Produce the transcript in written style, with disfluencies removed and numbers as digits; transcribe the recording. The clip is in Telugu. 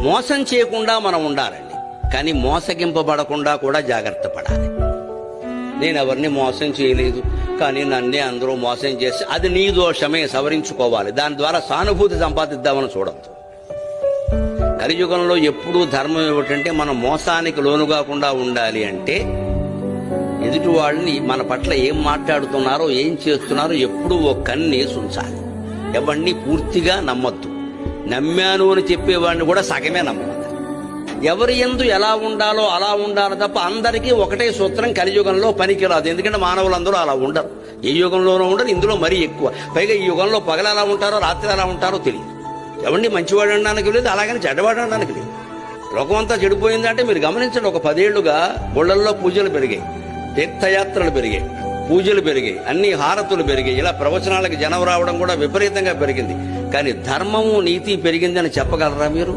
మోసం చేయకుండా మనం ఉండాలండి, కానీ మోసగింపబడకుండా కూడా జాగ్రత్త పడాలి. నేను ఎవరిని మోసం చేయలేదు, కానీ నన్నే అందరూ మోసం చేసి అది నీ దోషమే, సవరించుకోవాలి. దాని ద్వారా సానుభూతి సంపాదిద్దామని చూడద్దు. కలియుగంలో ఎప్పుడూ ధర్మం ఏమిటంటే మనం మోసానికి లోను కాకుండా ఉండాలి అంటే ఎదుటి వాళ్ళని మన పట్ల ఏం మాట్లాడుతున్నారో ఏం చేస్తున్నారో ఎప్పుడూ ఒక కన్నేసి ఉంచాలి. ఎవరిని పూర్తిగా నమ్మొద్దు. నమ్మాను అని చెప్పేవాడిని కూడా సగమే నమ్మద్దు. ఎవరి యందు ఎలా ఉండాలో అలా ఉండాలి తప్ప అందరికీ ఒకటే సూత్రం కలియుగంలో పనికిరాదు. ఎందుకంటే మానవులందరూ అలా ఉండరు, ఏ యుగంలోనూ ఉండరు, ఇందులో మరీ ఎక్కువ. పైగా ఈ యుగంలో పగలు ఎలా ఉంటారో రాత్రి ఎలా ఉంటారో తెలియదు. ఎవరిని మంచివాడు అనడానికి లేదు, అలాగని చెడ్డవాడు అనడానికి లేదు. లోకమంతా చెడిపోయిందంటే మీరు గమనించండి. ఒక 10 ఏళ్లుగా గుళ్ళల్లో పూజలు పెరిగాయి, తీర్థయాత్రలు పెరిగాయి, పూజలు పెరిగాయి, అన్ని హారతులు పెరిగాయి. ఇలా ప్రవచనాలకు జనం రావడం కూడా విపరీతంగా పెరిగింది. కానీ ధర్మము నీతి పెరిగిందని చెప్పగలరా మీరు?